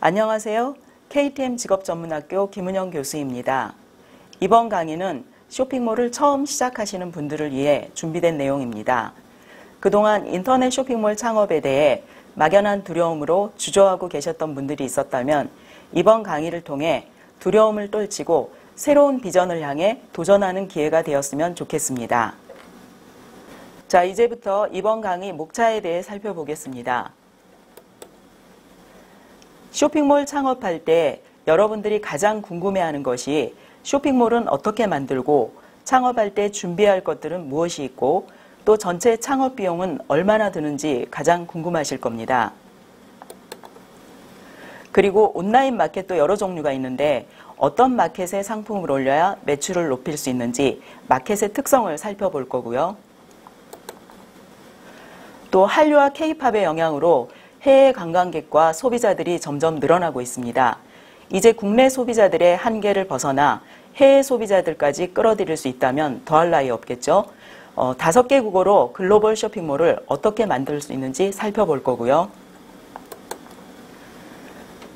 안녕하세요. KTM 직업전문학교 김은영 교수입니다. 이번 강의는 쇼핑몰을 처음 시작하시는 분들을 위해 준비된 내용입니다. 그동안 인터넷 쇼핑몰 창업에 대해 막연한 두려움으로 주저하고 계셨던 분들이 있었다면 이번 강의를 통해 두려움을 떨치고 새로운 비전을 향해 도전하는 기회가 되었으면 좋겠습니다. 자, 이제부터 이번 강의 목차에 대해 살펴보겠습니다. 쇼핑몰 창업할 때 여러분들이 가장 궁금해하는 것이 쇼핑몰은 어떻게 만들고 창업할 때 준비할 것들은 무엇이 있고 또 전체 창업 비용은 얼마나 드는지 가장 궁금하실 겁니다. 그리고 온라인 마켓도 여러 종류가 있는데 어떤 마켓에 상품을 올려야 매출을 높일 수 있는지 마켓의 특성을 살펴볼 거고요. 또 한류와 K-팝의 영향으로 해외 관광객과 소비자들이 점점 늘어나고 있습니다. 이제 국내 소비자들의 한계를 벗어나 해외 소비자들까지 끌어들일 수 있다면 더할 나위 없겠죠. 5개 국어로 글로벌 쇼핑몰을 어떻게 만들 수 있는지 살펴볼 거고요.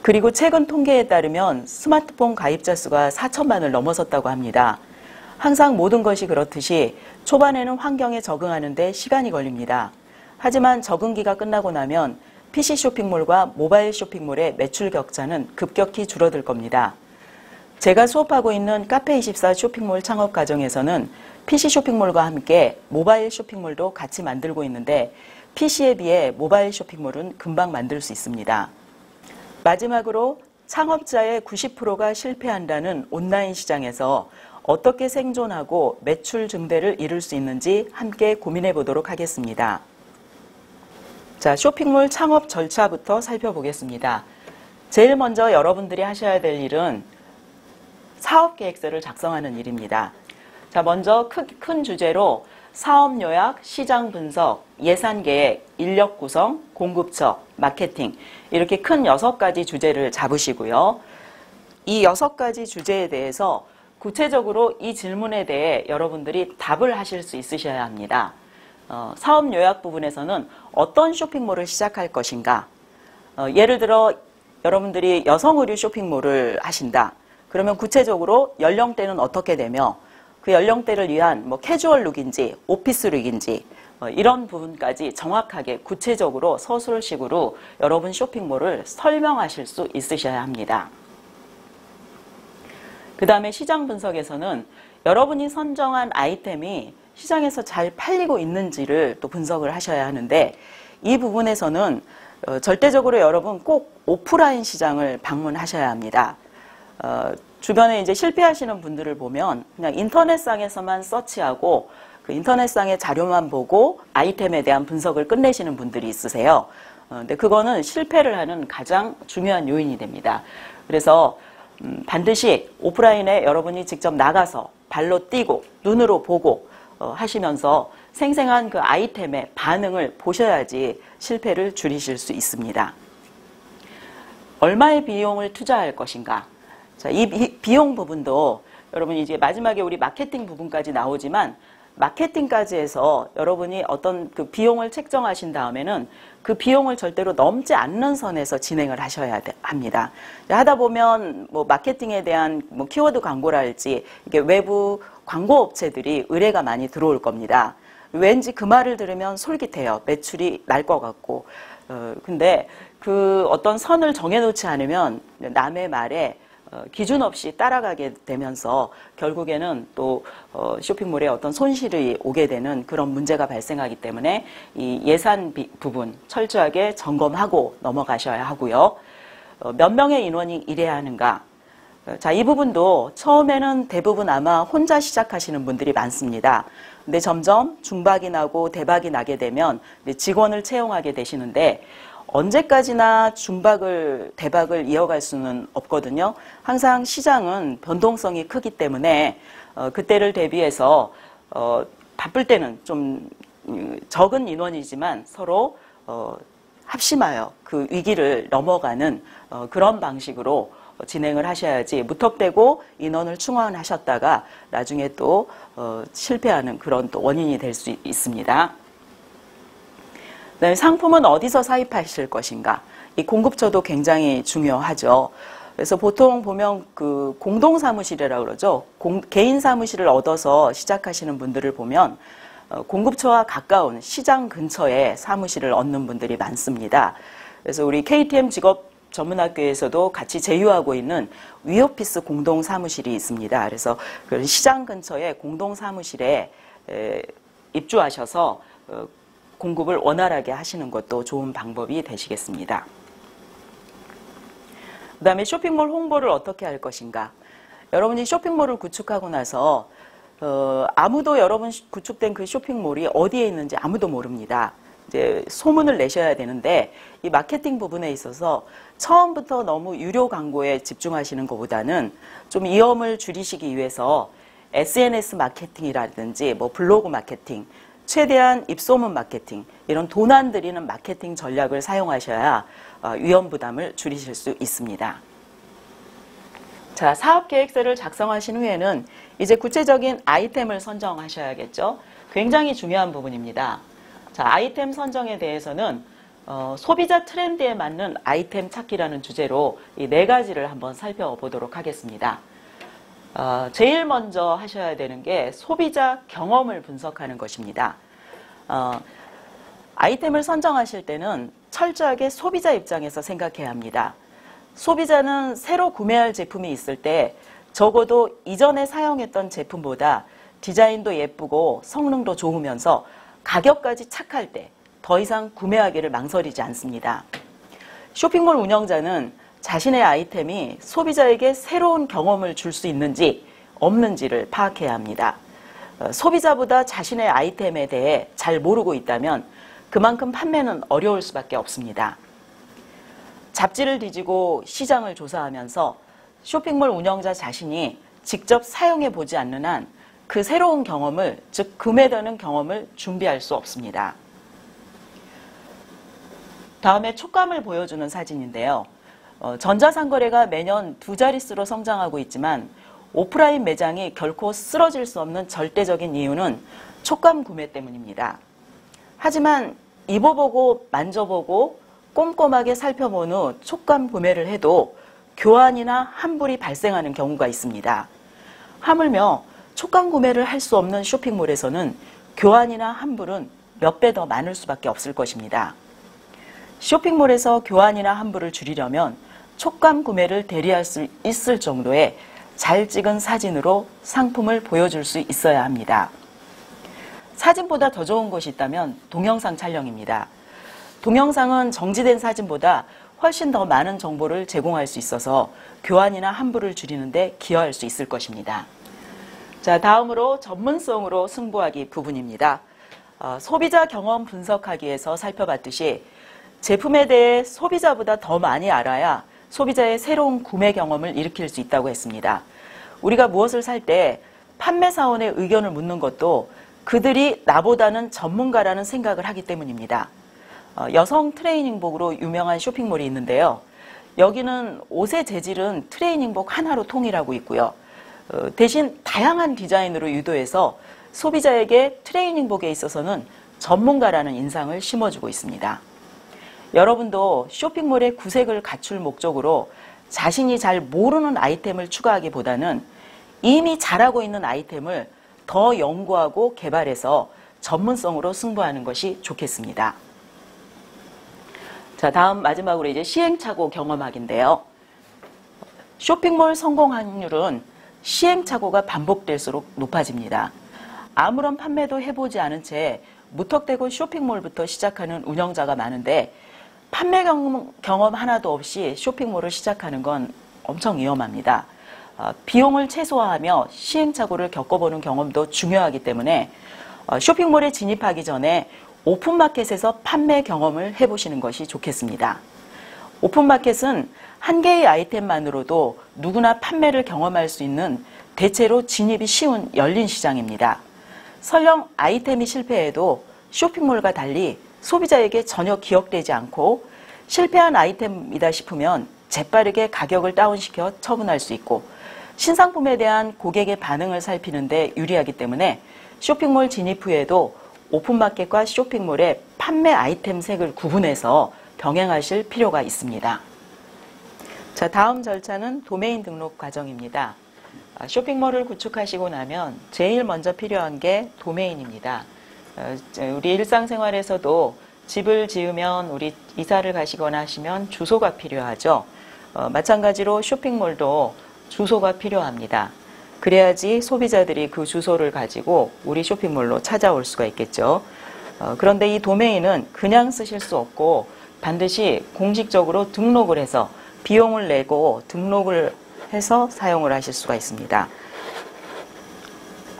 그리고 최근 통계에 따르면 스마트폰 가입자 수가 4천만을 넘어섰다고 합니다. 항상 모든 것이 그렇듯이 초반에는 환경에 적응하는 데 시간이 걸립니다. 하지만 적응기가 끝나고 나면 PC 쇼핑몰과 모바일 쇼핑몰의 매출 격차는 급격히 줄어들 겁니다. 제가 수업하고 있는 카페24 쇼핑몰 창업 과정에서는 PC 쇼핑몰과 함께 모바일 쇼핑몰도 같이 만들고 있는데 PC에 비해 모바일 쇼핑몰은 금방 만들 수 있습니다. 마지막으로 창업자의 90%가 실패한다는 온라인 시장에서 어떻게 생존하고 매출 증대를 이룰 수 있는지 함께 고민해 보도록 하겠습니다. 자, 쇼핑몰 창업 절차부터 살펴보겠습니다. 제일 먼저 여러분들이 하셔야 될 일은 사업계획서를 작성하는 일입니다. 자, 먼저 큰 주제로 사업 요약, 시장 분석, 예산 계획, 인력 구성, 공급처, 마케팅 이렇게 큰 6가지 주제를 잡으시고요. 이 6가지 주제에 대해서 구체적으로 이 질문에 대해 여러분들이 답을 하실 수 있으셔야 합니다. 사업 요약 부분에서는 어떤 쇼핑몰을 시작할 것인가? 예를 들어 여러분들이 여성 의류 쇼핑몰을 하신다. 그러면 구체적으로 연령대는 어떻게 되며 그 연령대를 위한 캐주얼 룩인지 오피스 룩인지 이런 부분까지 정확하게 구체적으로 서술식으로 여러분 쇼핑몰을 설명하실 수 있으셔야 합니다. 그 다음에 시장 분석에서는 여러분이 선정한 아이템이 시장에서 잘 팔리고 있는지를 또 분석을 하셔야 하는데 이 부분에서는 절대적으로 여러분 꼭 오프라인 시장을 방문하셔야 합니다. 주변에 이제 실패하시는 분들을 보면 그냥 인터넷상에서만 서치하고 그 인터넷상의 자료만 보고 아이템에 대한 분석을 끝내시는 분들이 있으세요. 근데 그거는 실패를 하는 가장 중요한 요인이 됩니다. 그래서 반드시 오프라인에 여러분이 직접 나가서 발로 뛰고 눈으로 보고 하시면서 생생한 그 아이템의 반응을 보셔야지 실패를 줄이실 수 있습니다. 얼마의 비용을 투자할 것인가? 자, 이 비용 부분도 여러분 이제 마지막에 우리 마케팅 부분까지 나오지만 마케팅까지 해서 여러분이 어떤 그 비용을 책정하신 다음에는 그 비용을 절대로 넘지 않는 선에서 진행을 하셔야 합니다. 하다 보면 마케팅에 대한 키워드 광고랄지 이게 외부 광고 업체들이 의뢰가 많이 들어올 겁니다. 왠지 그 말을 들으면 솔깃해요. 매출이 날 것 같고. 근데 그 어떤 선을 정해놓지 않으면 남의 말에 기준 없이 따라가게 되면서 결국에는 또 쇼핑몰에 어떤 손실이 오게 되는 그런 문제가 발생하기 때문에 이 예산 부분 철저하게 점검하고 넘어가셔야 하고요. 몇 명의 인원이 일해야 하는가? 자, 이 부분도 처음에는 대부분 아마 혼자 시작하시는 분들이 많습니다. 근데 점점 중박이 나고 대박이 나게 되면 직원을 채용하게 되시는데 언제까지나 대박을 이어갈 수는 없거든요. 항상 시장은 변동성이 크기 때문에 그때를 대비해서 바쁠 때는 좀 적은 인원이지만 서로 합심하여 그 위기를 넘어가는 그런 방식으로 진행을 하셔야지 무턱대고 인원을 충원하셨다가 나중에 또 실패하는 그런 또 원인이 될 수 있습니다. 그다음에 상품은 어디서 사입하실 것인가? 이 공급처도 굉장히 중요하죠. 그래서 보통 보면 그 공동사무실이라고 그러죠. 개인 사무실을 얻어서 시작하시는 분들을 보면 공급처와 가까운 시장 근처에 사무실을 얻는 분들이 많습니다. 그래서 우리 KTM 직업전문학교에서도 같이 제휴하고 있는 위오피스 공동사무실이 있습니다. 그래서 그 시장 근처에 공동사무실에 입주하셔서 공급을 원활하게 하시는 것도 좋은 방법이 되시겠습니다. 그 다음에 쇼핑몰 홍보를 어떻게 할 것인가. 여러분이 쇼핑몰을 구축하고 나서 아무도 여러분 구축된 그 쇼핑몰이 어디에 있는지 아무도 모릅니다. 이제 소문을 내셔야 되는데 이 마케팅 부분에 있어서 처음부터 너무 유료 광고에 집중하시는 것보다는 좀 위험을 줄이시기 위해서 SNS 마케팅이라든지 뭐 블로그 마케팅, 최대한 입소문 마케팅, 이런 돈 안 들이는 마케팅 전략을 사용하셔야 위험 부담을 줄이실 수 있습니다. 자, 사업계획서를 작성하신 후에는 이제 구체적인 아이템을 선정하셔야겠죠. 굉장히 중요한 부분입니다. 자, 아이템 선정에 대해서는 소비자 트렌드에 맞는 아이템 찾기라는 주제로 이 4가지를 한번 살펴보도록 하겠습니다. 제일 먼저 하셔야 되는 게 소비자 경험을 분석하는 것입니다. 아이템을 선정하실 때는 철저하게 소비자 입장에서 생각해야 합니다. 소비자는 새로 구매할 제품이 있을 때 적어도 이전에 사용했던 제품보다 디자인도 예쁘고 성능도 좋으면서 가격까지 착할 때 더 이상 구매하기를 망설이지 않습니다. 쇼핑몰 운영자는 자신의 아이템이 소비자에게 새로운 경험을 줄 수 있는지 없는지를 파악해야 합니다. 소비자보다 자신의 아이템에 대해 잘 모르고 있다면 그만큼 판매는 어려울 수밖에 없습니다. 잡지를 뒤지고 시장을 조사하면서 쇼핑몰 운영자 자신이 직접 사용해 보지 않는 한 그 새로운 경험을, 즉 구매되는 경험을 준비할 수 없습니다. 다음에 촉감을 보여주는 사진인데요. 전자상거래가 매년 2자릿수로 성장하고 있지만 오프라인 매장이 결코 쓰러질 수 없는 절대적인 이유는 촉감 구매 때문입니다. 하지만 입어보고 만져보고 꼼꼼하게 살펴본 후 촉감 구매를 해도 교환이나 환불이 발생하는 경우가 있습니다. 하물며 촉감 구매를 할 수 없는 쇼핑몰에서는 교환이나 환불은 몇 배 더 많을 수밖에 없을 것입니다. 쇼핑몰에서 교환이나 환불을 줄이려면 촉감 구매를 대리할 수 있을 정도의 잘 찍은 사진으로 상품을 보여줄 수 있어야 합니다. 사진보다 더 좋은 것이 있다면 동영상 촬영입니다. 동영상은 정지된 사진보다 훨씬 더 많은 정보를 제공할 수 있어서 교환이나 환불을 줄이는 데 기여할 수 있을 것입니다. 자, 다음으로 전문성으로 승부하기 부분입니다. 소비자 경험 분석하기에서 살펴봤듯이 제품에 대해 소비자보다 더 많이 알아야 소비자의 새로운 구매 경험을 일으킬 수 있다고 했습니다. 우리가 무엇을 살 때 판매사원의 의견을 묻는 것도 그들이 나보다는 전문가라는 생각을 하기 때문입니다. 여성 트레이닝복으로 유명한 쇼핑몰이 있는데요. 여기는 옷의 재질은 트레이닝복 하나로 통일하고 있고요. 대신 다양한 디자인으로 유도해서 소비자에게 트레이닝복에 있어서는 전문가라는 인상을 심어주고 있습니다. 여러분도 쇼핑몰의 구색을 갖출 목적으로 자신이 잘 모르는 아이템을 추가하기보다는 이미 잘하고 있는 아이템을 더 연구하고 개발해서 전문성으로 승부하는 것이 좋겠습니다. 자, 다음 마지막으로 이제 시행착오 경험학인데요. 쇼핑몰 성공 확률은 시행착오가 반복될수록 높아집니다. 아무런 판매도 해보지 않은 채 무턱대고 쇼핑몰부터 시작하는 운영자가 많은데 판매 경험 하나도 없이 쇼핑몰을 시작하는 건 엄청 위험합니다. 비용을 최소화하며 시행착오를 겪어보는 경험도 중요하기 때문에 쇼핑몰에 진입하기 전에 오픈마켓에서 판매 경험을 해보시는 것이 좋겠습니다. 오픈마켓은 한 개의 아이템만으로도 누구나 판매를 경험할 수 있는 대체로 진입이 쉬운 열린 시장입니다. 설령 아이템이 실패해도 쇼핑몰과 달리 소비자에게 전혀 기억되지 않고 실패한 아이템이다 싶으면 재빠르게 가격을 다운시켜 처분할 수 있고 신상품에 대한 고객의 반응을 살피는데 유리하기 때문에 쇼핑몰 진입 후에도 오픈마켓과 쇼핑몰의 판매 아이템 색을 구분해서 병행하실 필요가 있습니다. 자, 다음 절차는 도메인 등록 과정입니다. 쇼핑몰을 구축하시고 나면 제일 먼저 필요한 게 도메인입니다. 우리 일상생활에서도 집을 지으면 우리 이사를 가시거나 하시면 주소가 필요하죠. 마찬가지로 쇼핑몰도 주소가 필요합니다. 그래야지 소비자들이 그 주소를 가지고 우리 쇼핑몰로 찾아올 수가 있겠죠. 그런데 이 도메인은 그냥 쓰실 수 없고 반드시 공식적으로 등록을 해서 비용을 내고 등록을 해서 사용을 하실 수가 있습니다.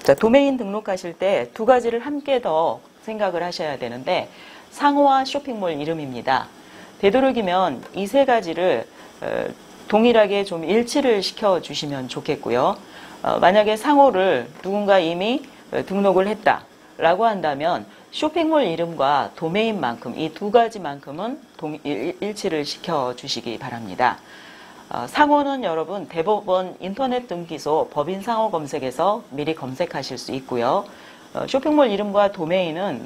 자, 도메인 등록하실 때 두 가지를 함께 더 생각을 하셔야 되는데 상호와 쇼핑몰 이름입니다. 되도록이면 이 세 가지를 동일하게 좀 일치를 시켜주시면 좋겠고요. 만약에 상호를 누군가 이미 등록을 했다라고 한다면 쇼핑몰 이름과 도메인만큼 이 두 가지만큼은 일치를 시켜주시기 바랍니다. 상호는 여러분 대법원 인터넷 등기소 법인 상호 검색에서 미리 검색하실 수 있고요. 쇼핑몰 이름과 도메인은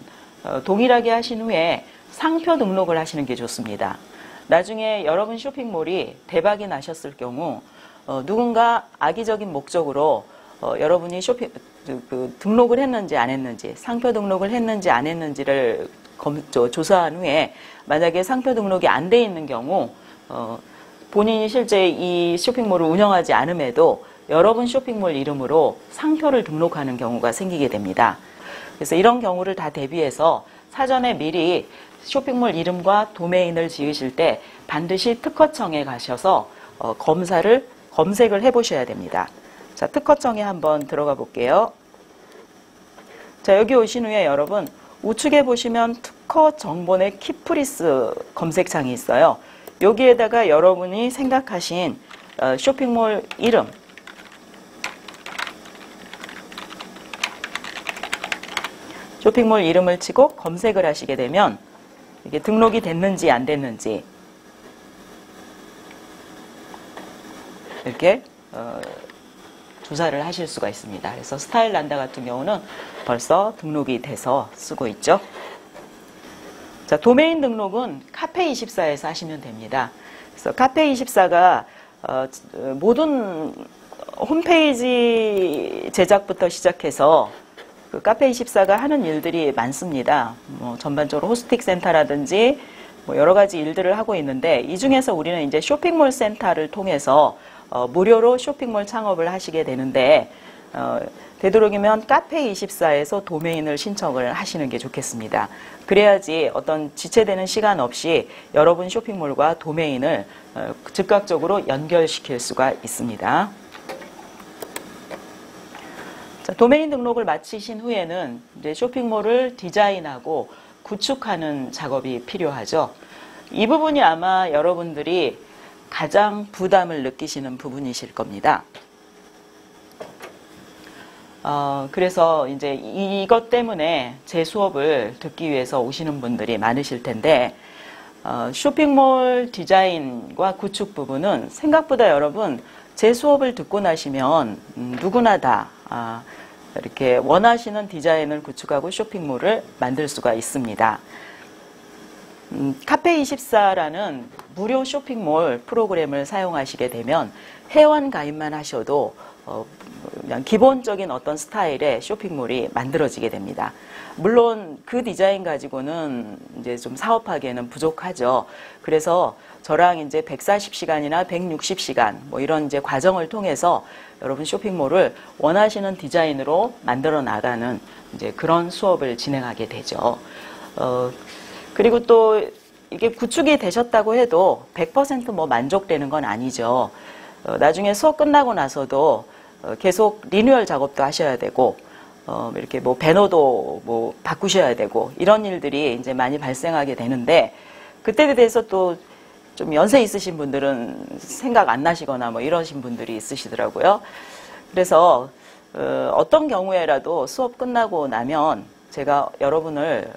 동일하게 하신 후에 상표 등록을 하시는 게 좋습니다. 나중에 여러분 쇼핑몰이 대박이 나셨을 경우 누군가 악의적인 목적으로 여러분이 등록을 했는지 안 했는지, 상표 등록을 했는지 안 했는지를 조사한 후에 만약에 상표 등록이 안 돼 있는 경우 본인이 실제 이 쇼핑몰을 운영하지 않음에도 여러분 쇼핑몰 이름으로 상표를 등록하는 경우가 생기게 됩니다. 그래서 이런 경우를 다 대비해서 사전에 미리 쇼핑몰 이름과 도메인을 지으실 때 반드시 특허청에 가셔서 검색을 해보셔야 됩니다. 자, 특허청에 한번 들어가 볼게요. 자, 여기 오신 후에 여러분 우측에 보시면 특허 정보의 키프리스 검색창이 있어요. 여기에다가 여러분이 생각하신 쇼핑몰 이름, 쇼핑몰 이름을 치고 검색을 하시게 되면 이게 등록이 됐는지 안 됐는지 이렇게 조사를 하실 수가 있습니다. 그래서 스타일란다 같은 경우는 벌써 등록이 돼서 쓰고 있죠. 자, 도메인 등록은 카페24에서 하시면 됩니다. 그래서 카페24가 모든 홈페이지 제작부터 시작해서 그 카페24가 하는 일들이 많습니다. 전반적으로 호스팅 센터라든지 여러 가지 일들을 하고 있는데 이 중에서 우리는 이제 쇼핑몰 센터를 통해서 무료로 쇼핑몰 창업을 하시게 되는데 되도록이면 카페24에서 도메인을 신청을 하시는 게 좋겠습니다. 그래야지 어떤 지체되는 시간 없이 여러분 쇼핑몰과 도메인을 즉각적으로 연결시킬 수가 있습니다. 자, 도메인 등록을 마치신 후에는 이제 쇼핑몰을 디자인하고 구축하는 작업이 필요하죠. 이 부분이 아마 여러분들이 가장 부담을 느끼시는 부분이실 겁니다. 그래서 이제 이것 때문에 제 수업을 듣기 위해서 오시는 분들이 많으실 텐데, 쇼핑몰 디자인과 구축 부분은 생각보다 여러분 제 수업을 듣고 나시면 누구나 다 이렇게 원하시는 디자인을 구축하고 쇼핑몰을 만들 수가 있습니다. 카페24라는 무료 쇼핑몰 프로그램을 사용하시게 되면 회원 가입만 하셔도 그냥 기본적인 어떤 스타일의 쇼핑몰이 만들어지게 됩니다. 물론 그 디자인 가지고는 이제 좀 사업하기에는 부족하죠. 그래서 저랑 이제 140시간이나 160시간 이런 이제 과정을 통해서 여러분 쇼핑몰을 원하시는 디자인으로 만들어 나가는 이제 그런 수업을 진행하게 되죠. 그리고 또 이게 구축이 되셨다고 해도 100% 만족되는 건 아니죠. 나중에 수업 끝나고 나서도 계속 리뉴얼 작업도 하셔야 되고, 이렇게 배너도 바꾸셔야 되고, 이런 일들이 이제 많이 발생하게 되는데, 그때에 대해서 또 좀 연세 있으신 분들은 생각 안 나시거나 이러신 분들이 있으시더라고요. 그래서, 어떤 경우에라도 수업 끝나고 나면 제가 여러분을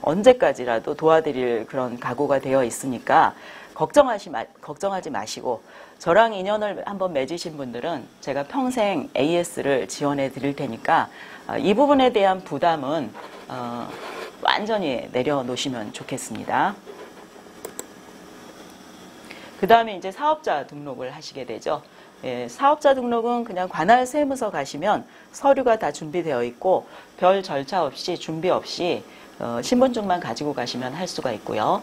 언제까지라도 도와드릴 그런 각오가 되어 있으니까 걱정하지 마시고 저랑 인연을 한번 맺으신 분들은 제가 평생 AS를 지원해 드릴 테니까 이 부분에 대한 부담은 완전히 내려놓으시면 좋겠습니다. 그 다음에 이제 사업자 등록을 하시게 되죠. 예, 사업자 등록은 그냥 관할 세무서 가시면 서류가 다 준비되어 있고 별 절차 없이 준비 없이 신분증만 가지고 가시면 할 수가 있고요.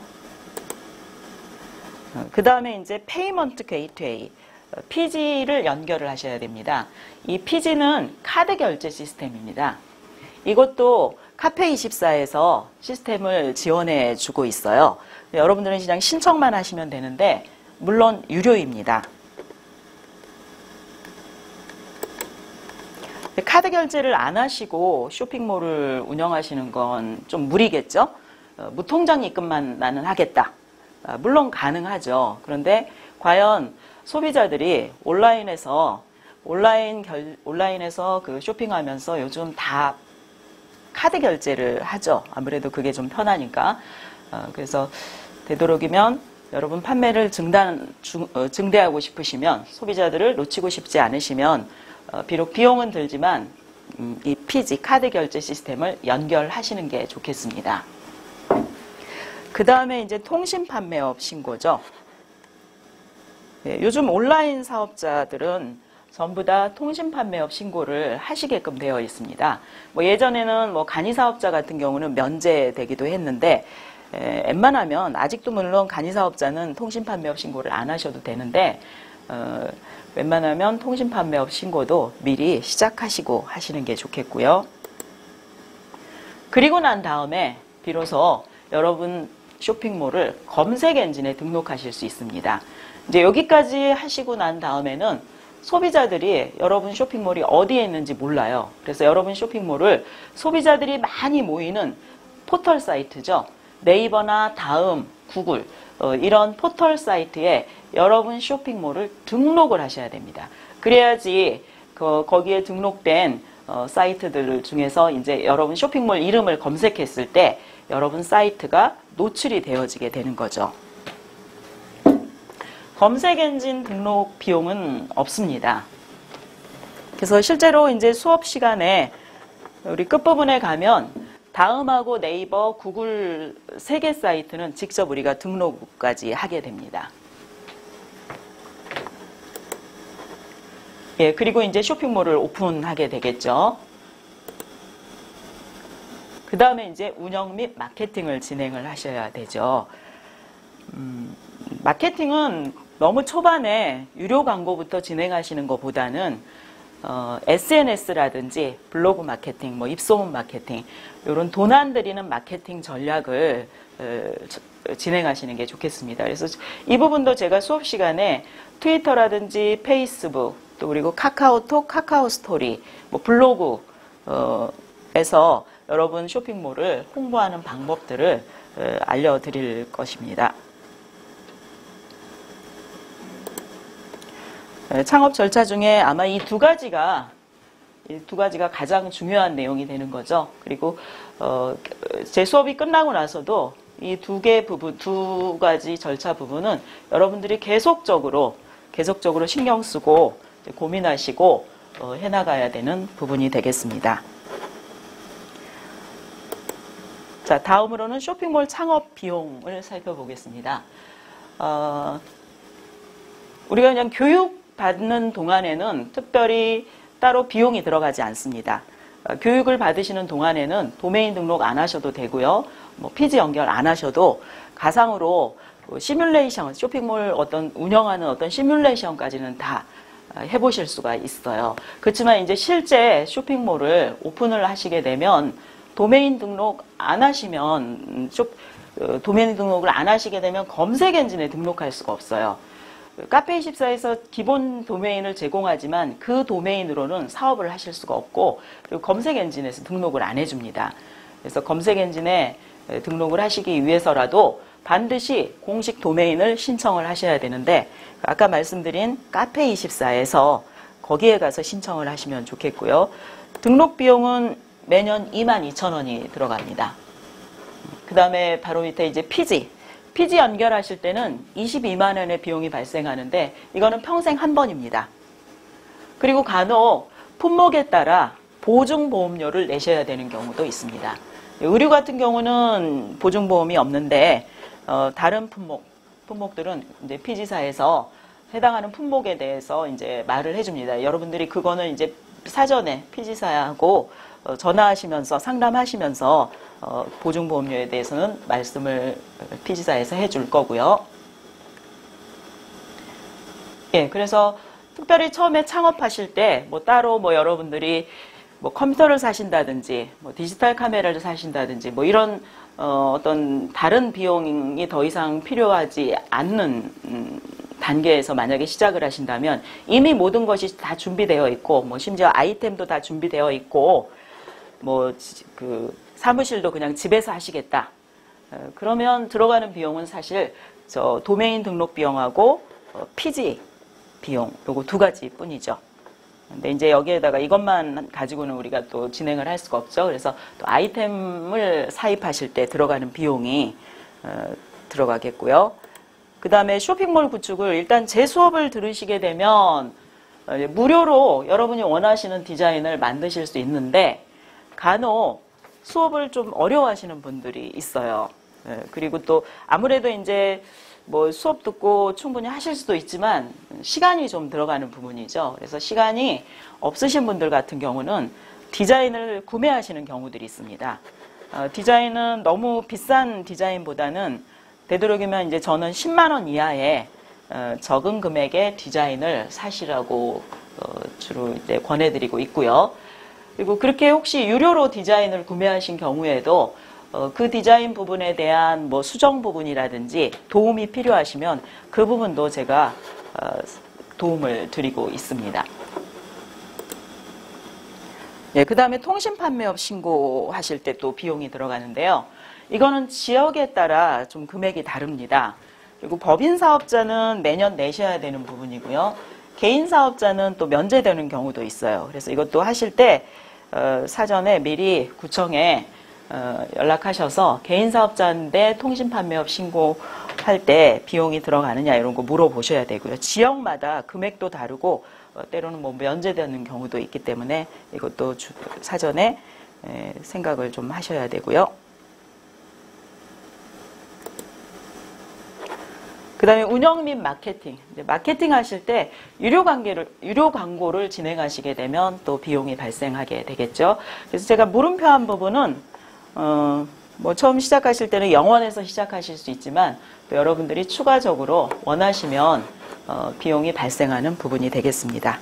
그 다음에 이제 페이먼트 게이트웨이, PG를 연결을 하셔야 됩니다. 이 PG는 카드 결제 시스템입니다. 이것도 카페24에서 시스템을 지원해 주고 있어요. 여러분들은 그냥 신청만 하시면 되는데 물론 유료입니다. 카드 결제를 안 하시고 쇼핑몰을 운영하시는 건 좀 무리겠죠? 무통장 입금만 나는 하겠다. 물론 가능하죠. 그런데 과연 소비자들이 온라인에서 그 쇼핑하면서 요즘 다 카드 결제를 하죠. 아무래도 그게 좀 편하니까. 그래서 되도록이면 여러분 판매를 증대하고 싶으시면, 소비자들을 놓치고 싶지 않으시면 비록 비용은 들지만 이 PG 카드 결제 시스템을 연결하시는 게 좋겠습니다. 그 다음에 이제 통신 판매업 신고죠. 네, 요즘 온라인 사업자들은 전부 다 통신 판매업 신고를 하시게끔 되어 있습니다. 예전에는 간이 사업자 같은 경우는 면제되기도 했는데, 웬만하면 아직도 물론 간이 사업자는 통신 판매업 신고를 안 하셔도 되는데, 웬만하면 통신 판매업 신고도 미리 시작하시고 하시는 게 좋겠고요. 그리고 난 다음에 비로소 여러분 쇼핑몰을 검색 엔진에 등록하실 수 있습니다. 이제 여기까지 하시고 난 다음에는 소비자들이 여러분 쇼핑몰이 어디에 있는지 몰라요. 그래서 여러분 쇼핑몰을 소비자들이 많이 모이는 포털 사이트죠. 네이버나 다음, 구글 이런 포털 사이트에 여러분 쇼핑몰을 등록을 하셔야 됩니다. 그래야지 거기에 등록된 사이트들 중에서 이제 여러분 쇼핑몰 이름을 검색했을 때 여러분 사이트가 노출이 되어지게 되는 거죠. 검색 엔진 등록 비용은 없습니다. 그래서 실제로 이제 수업 시간에 우리 끝부분에 가면 다음하고 네이버, 구글 3개 사이트는 직접 우리가 등록까지 하게 됩니다. 예, 그리고 이제 쇼핑몰을 오픈하게 되겠죠. 그 다음에 이제 운영 및 마케팅을 진행을 하셔야 되죠. 마케팅은 너무 초반에 유료 광고부터 진행하시는 것보다는 SNS라든지 블로그 마케팅, 입소문 마케팅 이런 돈 안 들이는 마케팅 전략을 진행하시는 게 좋겠습니다. 그래서 이 부분도 제가 수업 시간에 트위터라든지 페이스북 또 그리고 카카오톡, 카카오스토리, 블로그에서 여러분 쇼핑몰을 홍보하는 방법들을 알려드릴 것입니다. 창업 절차 중에 아마 이 두 가지가 가장 중요한 내용이 되는 거죠. 그리고 제 수업이 끝나고 나서도 이 두 가지 절차 부분은 여러분들이 계속적으로 신경 쓰고 고민하시고 해나가야 되는 부분이 되겠습니다. 자, 다음으로는 쇼핑몰 창업 비용을 살펴보겠습니다. 우리가 그냥 교육받는 동안에는 특별히 따로 비용이 들어가지 않습니다. 교육을 받으시는 동안에는 도메인 등록 안 하셔도 되고요. PG 연결 안 하셔도 가상으로 시뮬레이션, 쇼핑몰 운영하는 어떤 시뮬레이션까지는 다 해보실 수가 있어요. 그렇지만 이제 실제 쇼핑몰을 오픈을 하시게 되면 도메인 등록 안 하시면, 도메인 등록을 안 하시게 되면 검색 엔진에 등록할 수가 없어요. 카페24에서 기본 도메인을 제공하지만 그 도메인으로는 사업을 하실 수가 없고, 그리고 검색 엔진에서 등록을 안 해줍니다. 그래서 검색 엔진에 등록을 하시기 위해서라도 반드시 공식 도메인을 신청을 하셔야 되는데, 아까 말씀드린 카페24에서 거기에 가서 신청을 하시면 좋겠고요. 등록 비용은 매년 22,000원이 들어갑니다. 그 다음에 바로 밑에 이제 PG 연결하실 때는 22만 원의 비용이 발생하는데 이거는 평생 한 번입니다. 그리고 간혹 품목에 따라 보증보험료를 내셔야 되는 경우도 있습니다. 의류 같은 경우는 보증보험이 없는데 다른 품목, 품목들은 이제 피지사에서 해당하는 품목에 대해서 이제 말을 해줍니다. 여러분들이 그거는 이제 사전에 피지사하고 전화하시면서 상담하시면서 보증보험료에 대해서는 말씀을 피지사에서 해줄 거고요. 예, 그래서 특별히 처음에 창업하실 때 뭐 따로 뭐 여러분들이 뭐 컴퓨터를 사신다든지 뭐 디지털 카메라를 사신다든지 뭐 이런 어떤 다른 비용이 더 이상 필요하지 않는 단계에서 만약에 시작을 하신다면 이미 모든 것이 다 준비되어 있고 뭐 심지어 아이템도 다 준비되어 있고 뭐 그 사무실도 그냥 집에서 하시겠다. 그러면 들어가는 비용은 사실 저 도메인 등록 비용하고 피지 비용 요거 두 가지 뿐이죠. 근데 이제 여기에다가 이것만 가지고는 우리가 또 진행을 할 수가 없죠. 그래서 또 아이템을 사입하실 때 들어가는 비용이 들어가겠고요. 그 다음에 쇼핑몰 구축을 일단 제 수업을 들으시게 되면 무료로 여러분이 원하시는 디자인을 만드실 수 있는데 간혹 수업을 좀 어려워하시는 분들이 있어요. 그리고 또 아무래도 이제 뭐 수업 듣고 충분히 하실 수도 있지만 시간이 좀 들어가는 부분이죠. 그래서 시간이 없으신 분들 같은 경우는 디자인을 구매하시는 경우들이 있습니다. 디자인은 너무 비싼 디자인보다는 되도록이면 이제 저는 10만 원 이하의 적은 금액의 디자인을 사시라고 주로 이제 권해드리고 있고요. 그리고 그렇게 혹시 유료로 디자인을 구매하신 경우에도 그 디자인 부분에 대한 뭐 수정 부분이라든지 도움이 필요하시면 그 부분도 제가 도움을 드리고 있습니다. 예, 그 다음에 통신 판매업 신고하실 때 또 비용이 들어가는데요. 이거는 지역에 따라 좀 금액이 다릅니다. 그리고 법인 사업자는 매년 내셔야 되는 부분이고요. 개인 사업자는 또 면제되는 경우도 있어요. 그래서 이것도 하실 때 사전에 미리 구청에 연락하셔서 개인 사업자인데 통신 판매업 신고할 때 비용이 들어가느냐 이런 거 물어보셔야 되고요. 지역마다 금액도 다르고 때로는 뭐 면제되는 경우도 있기 때문에 이것도 사전에 생각을 좀 하셔야 되고요. 그 다음에 운영 및 마케팅. 마케팅 하실 때 유료 광고를 진행하시게 되면 또 비용이 발생하게 되겠죠. 그래서 제가 물음표한 부분은, 뭐 처음 시작하실 때는 0원에서 시작하실 수 있지만 또 여러분들이 추가적으로 원하시면 비용이 발생하는 부분이 되겠습니다.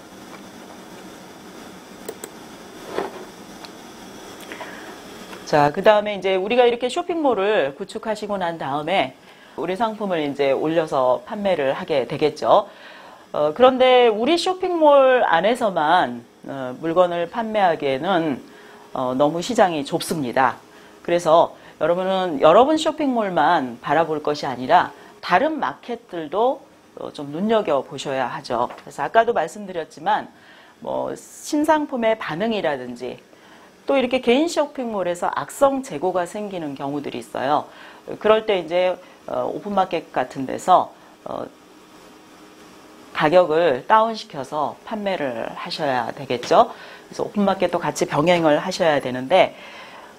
자, 그 다음에 이제 우리가 이렇게 쇼핑몰을 구축하시고 난 다음에 우리 상품을 이제 올려서 판매를 하게 되겠죠. 그런데 우리 쇼핑몰 안에서만 물건을 판매하기에는 너무 시장이 좁습니다. 그래서 여러분은 여러분 쇼핑몰만 바라볼 것이 아니라 다른 마켓들도 좀 눈여겨보셔야 하죠. 그래서 아까도 말씀드렸지만 뭐 신상품의 반응이라든지 또 이렇게 개인 쇼핑몰에서 악성 재고가 생기는 경우들이 있어요. 그럴 때 이제 오픈마켓 같은 데서 가격을 다운시켜서 판매를 하셔야 되겠죠. 그래서 오픈마켓도 같이 병행을 하셔야 되는데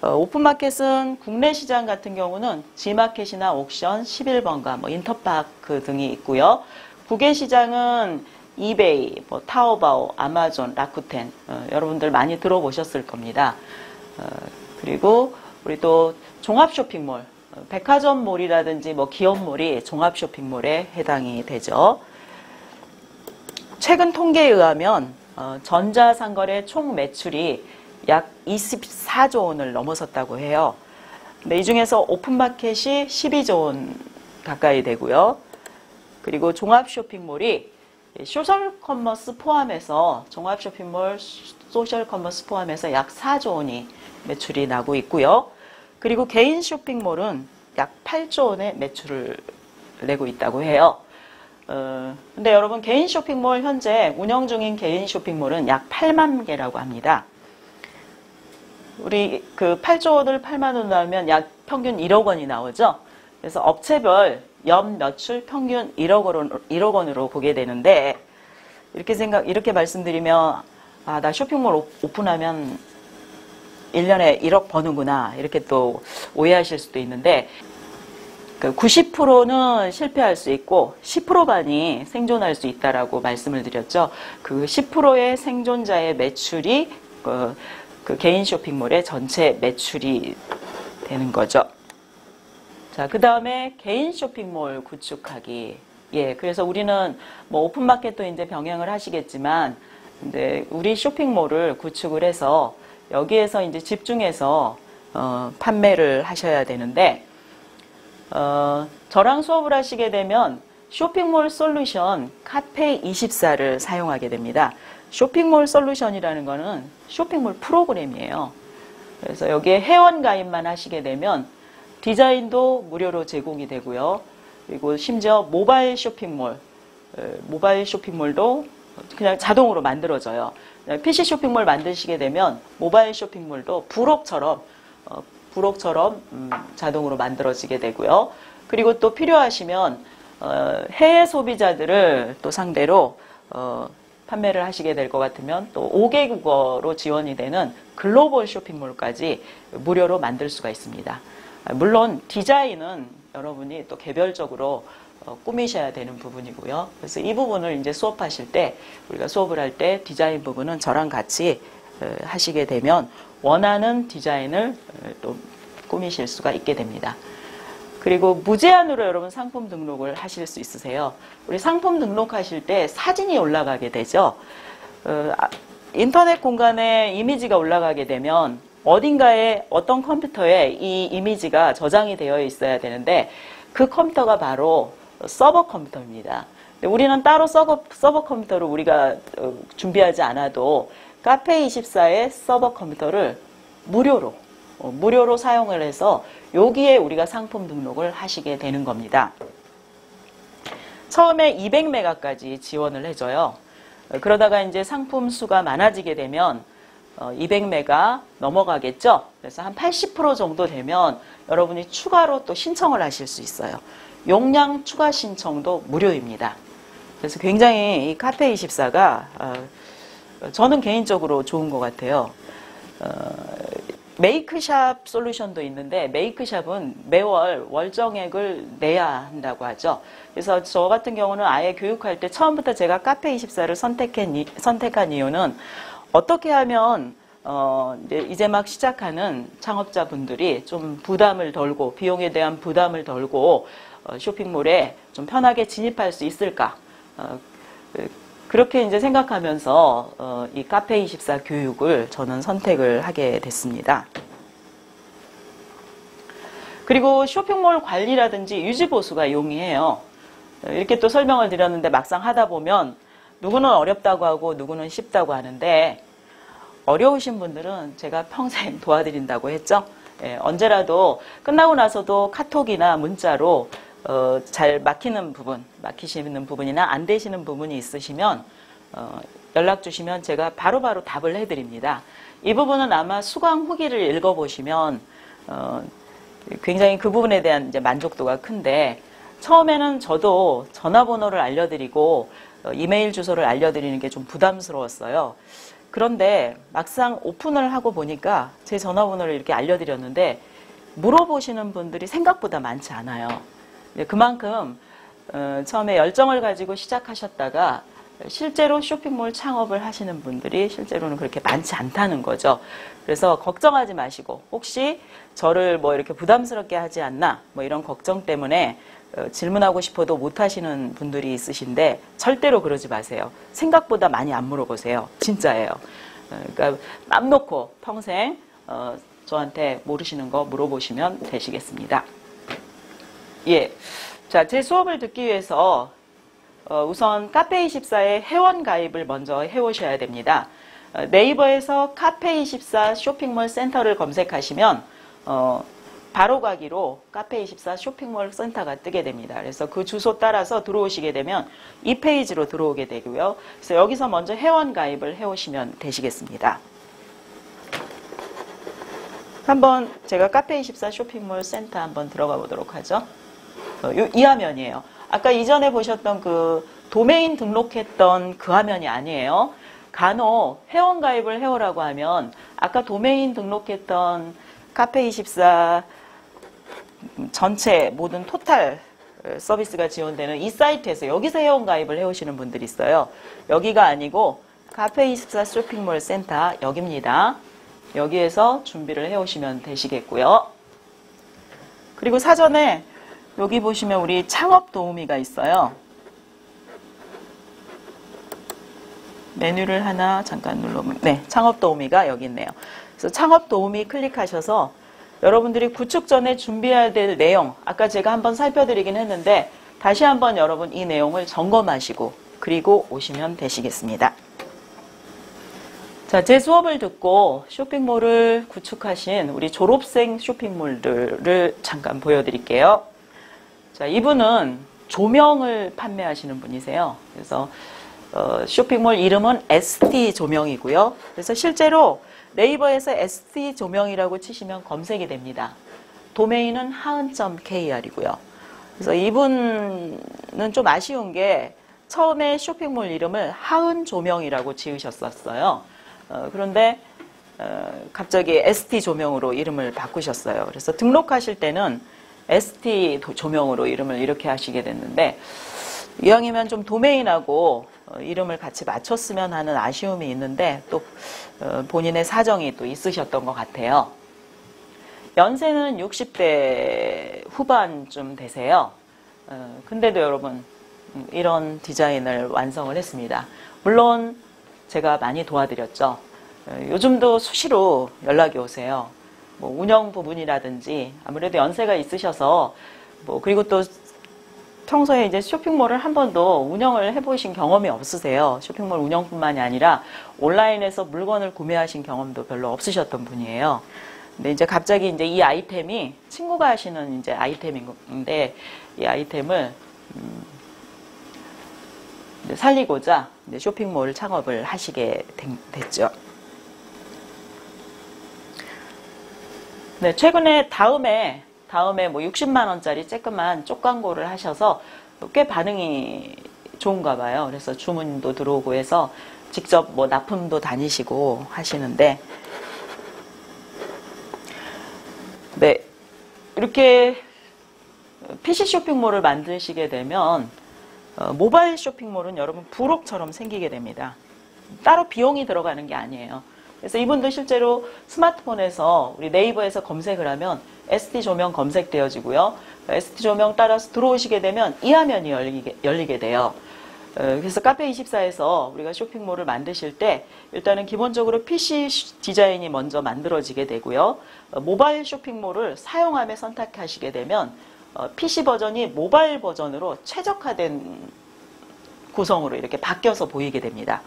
오픈마켓은 국내 시장 같은 경우는 G마켓이나 옥션, 11번가, 뭐 인터파크 등이 있고요. 국외 시장은 이베이, 뭐 타오바오, 아마존, 라쿠텐 여러분들 많이 들어보셨을 겁니다. 그리고 우리 또 종합 쇼핑몰 백화점몰이라든지 뭐 기업몰이 종합 쇼핑몰에 해당이 되죠. 최근 통계에 의하면 전자상거래 총 매출이 약 24조 원을 넘어섰다고 해요. 근데 이 중에서 오픈마켓이 12조 원 가까이 되고요. 그리고 종합 쇼핑몰이 소셜 커머스 포함해서 종합 쇼핑몰 소셜 커머스 포함해서 약 4조 원이 매출이 나고 있고요. 그리고 개인 쇼핑몰은 약 8조 원의 매출을 내고 있다고 해요. 근데 여러분 개인 쇼핑몰 현재 운영 중인 개인 쇼핑몰은 약 8만 개라고 합니다. 우리 그 8조 원을 8만 원으로 하면 약 평균 1억 원이 나오죠. 그래서 업체별 연 매출 평균 1억 원으로 보게 되는데 이렇게 말씀드리면 아, 나 쇼핑몰 오픈하면 1년에 1억 버는구나 이렇게 또 오해하실 수도 있는데 90%는 실패할 수 있고 10%만이 생존할 수 있다라고 말씀을 드렸죠. 그 10%의 생존자의 매출이 그 개인 쇼핑몰의 전체 매출이 되는 거죠. 자, 그 다음에 개인 쇼핑몰 구축하기. 예, 그래서 우리는 뭐 오픈마켓도 이제 병행을 하시겠지만, 이제 우리 쇼핑몰을 구축을 해서 여기에서 이제 집중해서 판매를 하셔야 되는데, 저랑 수업을 하시게 되면 쇼핑몰 솔루션 카페24를 사용하게 됩니다. 쇼핑몰 솔루션이라는 거는 쇼핑몰 프로그램이에요. 그래서 여기에 회원 가입만 하시게 되면 디자인도 무료로 제공이 되고요. 그리고 심지어 모바일 쇼핑몰도 그냥 자동으로 만들어져요. PC 쇼핑몰 만드시게 되면 모바일 쇼핑몰도 부록처럼 자동으로 만들어지게 되고요. 그리고 또 필요하시면 해외 소비자들을 또 상대로 판매를 하시게 될 것 같으면 또 5개 국어로 지원이 되는 글로벌 쇼핑몰까지 무료로 만들 수가 있습니다. 물론 디자인은 여러분이 또 개별적으로 꾸미셔야 되는 부분이고요. 그래서 이 부분을 이제 수업하실 때, 우리가 수업을 할 때 디자인 부분은 저랑 같이 하시게 되면 원하는 디자인을 또 꾸미실 수가 있게 됩니다. 그리고 무제한으로 여러분 상품 등록을 하실 수 있으세요. 우리 상품 등록하실 때 사진이 올라가게 되죠. 인터넷 공간에 이미지가 올라가게 되면 어딘가에 어떤 컴퓨터에 이 이미지가 저장이 되어 있어야 되는데 그 컴퓨터가 바로 서버 컴퓨터입니다. 우리는 따로 서버 컴퓨터를 우리가 준비하지 않아도 카페24의 서버 컴퓨터를 무료로 사용을 해서 여기에 우리가 상품 등록을 하시게 되는 겁니다. 처음에 200메가까지 지원을 해줘요. 그러다가 이제 상품 수가 많아지게 되면 200메가 넘어가겠죠. 그래서 한 80% 정도 되면 여러분이 추가로 또 신청을 하실 수 있어요. 용량 추가 신청도 무료입니다. 그래서 굉장히 이 카페24가 저는 개인적으로 좋은 것 같아요. 메이크샵 솔루션도 있는데 메이크샵은 매월 월정액을 내야 한다고 하죠. 그래서 저 같은 경우는 아예 교육할 때 처음부터 제가 카페24를 선택한 이유는 어떻게 하면 이제 막 시작하는 창업자분들이 좀 부담을 덜고 비용에 대한 부담을 덜고 쇼핑몰에 좀 편하게 진입할 수 있을까? 그렇게 이제 생각하면서 이 카페24 교육을 저는 선택을 하게 됐습니다. 그리고 쇼핑몰 관리라든지 유지보수가 용이해요. 이렇게 또 설명을 드렸는데 막상 하다 보면 누구는 어렵다고 하고 누구는 쉽다고 하는데 어려우신 분들은 제가 평생 도와드린다고 했죠. 예, 언제라도 끝나고 나서도 카톡이나 문자로 잘 막히시는 부분이나 안 되시는 부분이 있으시면 연락 주시면 제가 바로바로 답을 해드립니다. 이 부분은 아마 수강 후기를 읽어보시면 굉장히 그 부분에 대한 이제 만족도가 큰데 처음에는 저도 전화번호를 알려드리고 이메일 주소를 알려드리는 게 좀 부담스러웠어요. 그런데 막상 오픈을 하고 보니까 제 전화번호를 이렇게 알려드렸는데 물어보시는 분들이 생각보다 많지 않아요. 그만큼 처음에 열정을 가지고 시작하셨다가 실제로 쇼핑몰 창업을 하시는 분들이 실제로는 그렇게 많지 않다는 거죠. 그래서 걱정하지 마시고 혹시 저를 뭐 이렇게 부담스럽게 하지 않나 뭐 이런 걱정 때문에 질문하고 싶어도 못 하시는 분들이 있으신데 절대로 그러지 마세요. 생각보다 많이 안 물어보세요. 진짜예요. 그러니까 맘 놓고 평생 저한테 모르시는 거 물어보시면 되시겠습니다. 예. 자, 제 수업을 듣기 위해서 우선 카페24의 회원 가입을 먼저 해오셔야 됩니다. 네이버에서 카페24 쇼핑몰 센터를 검색하시면 바로 가기로 카페24 쇼핑몰 센터가 뜨게 됩니다. 그래서 그 주소 따라서 들어오시게 되면 이 페이지로 들어오게 되고요. 그래서 여기서 먼저 회원 가입을 해오시면 되시겠습니다. 한번 제가 카페24 쇼핑몰 센터 한번 들어가 보도록 하죠. 이 화면이에요. 아까 이전에 보셨던 그 도메인 등록했던 그 화면이 아니에요. 간혹 회원 가입을 해오라고 하면 아까 도메인 등록했던 카페24 전체 모든 토탈 서비스가 지원되는 이 사이트에서 여기서 회원가입을 해오시는 분들이 있어요. 여기가 아니고 카페24 쇼핑몰 센터 여기입니다. 여기에서 준비를 해오시면 되시겠고요. 그리고 사전에 여기 보시면 우리 창업 도우미가 있어요. 메뉴를 하나 잠깐 눌러보면 네, 창업 도우미가 여기 있네요. 그래서 창업 도우미 클릭하셔서 여러분들이 구축 전에 준비해야 될 내용, 아까 제가 한번 살펴드리긴 했는데 다시 한번 여러분 이 내용을 점검하시고 그리고 오시면 되시겠습니다. 자, 제 수업을 듣고 쇼핑몰을 구축하신 우리 졸업생 쇼핑몰들을 잠깐 보여드릴게요. 자, 이분은 조명을 판매하시는 분이세요. 그래서 쇼핑몰 이름은 ST 조명이고요. 그래서 실제로 네이버에서 ST 조명이라고 치시면 검색이 됩니다. 도메인은 haun.kr이고요. 그래서 이분은 좀 아쉬운 게 처음에 쇼핑몰 이름을 하은 조명이라고 지으셨었어요. 그런데 갑자기 ST 조명으로 이름을 바꾸셨어요. 그래서 등록하실 때는 ST 조명으로 이름을 이렇게 하시게 됐는데 이왕이면 좀 도메인하고 이름을 같이 맞췄으면 하는 아쉬움이 있는데 또 본인의 사정이 또 있으셨던 것 같아요. 연세는 60대 후반쯤 되세요. 근데도 여러분 이런 디자인을 완성을 했습니다. 물론 제가 많이 도와드렸죠. 요즘도 수시로 연락이 오세요. 뭐 운영 부분이라든지 아무래도 연세가 있으셔서 그리고 또 평소에 이제 쇼핑몰을 한 번도 운영을 해보신 경험이 없으세요. 쇼핑몰 운영뿐만이 아니라 온라인에서 물건을 구매하신 경험도 별로 없으셨던 분이에요. 근데 이제 갑자기 이제 이 아이템이 친구가 하시는 이제 아이템인데 이 아이템을 살리고자 이제 쇼핑몰 창업을 하시게 됐죠. 네, 최근에 다음에 뭐 60만 원짜리 쬐끄만 쪽 광고를 하셔서 꽤 반응이 좋은가 봐요. 그래서 주문도 들어오고 해서 직접 뭐 납품도 다니시고 하시는데 네, 이렇게 PC 쇼핑몰을 만드시게 되면 모바일 쇼핑몰은 여러분 부록처럼 생기게 됩니다. 따로 비용이 들어가는 게 아니에요. 그래서 이분도 실제로 스마트폰에서 우리 네이버에서 검색을 하면 ST 조명 검색되어지고요. ST 조명 따라서 들어오시게 되면 이 화면이 열리게 돼요. 그래서 카페24에서 우리가 쇼핑몰을 만드실 때 일단은 기본적으로 PC 디자인이 먼저 만들어지게 되고요. 모바일 쇼핑몰을 사용함에 선택하시게 되면 PC 버전이 모바일 버전으로 최적화된 구성으로 이렇게 바뀌어서 보이게 됩니다.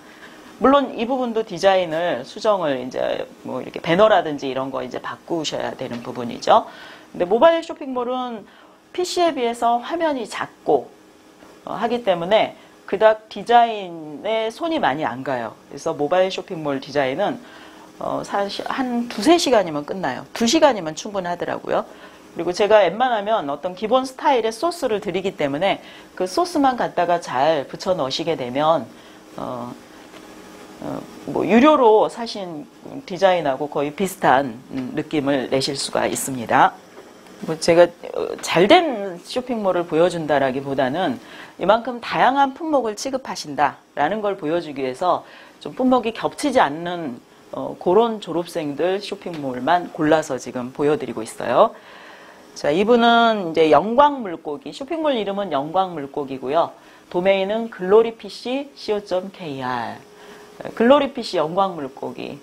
물론 이 부분도 디자인을 수정을 이제 뭐 이렇게 배너라든지 이런 거 이제 바꾸셔야 되는 부분이죠. 근데 모바일 쇼핑몰은 PC에 비해서 화면이 작고 하기 때문에 그닥 디자인에 손이 많이 안 가요. 그래서 모바일 쇼핑몰 디자인은 사실 한 2-3시간이면 끝나요. 2시간이면 충분하더라고요. 그리고 제가 웬만하면 어떤 기본 스타일의 소스를 드리기 때문에 그 소스만 갖다가 잘 붙여 넣으시게 되면 뭐 유료로 사신 디자인하고 거의 비슷한 느낌을 내실 수가 있습니다. 뭐 제가 잘된 쇼핑몰을 보여준다라기보다는 이만큼 다양한 품목을 취급하신다라는 걸 보여주기 위해서 좀 품목이 겹치지 않는 그런 졸업생들 쇼핑몰만 골라서 지금 보여드리고 있어요. 자, 이분은 이제 영광물고기, 쇼핑몰 이름은 영광물고기고요. 도메인은 글로리PC co.kr. 글로리PC 영광물고기.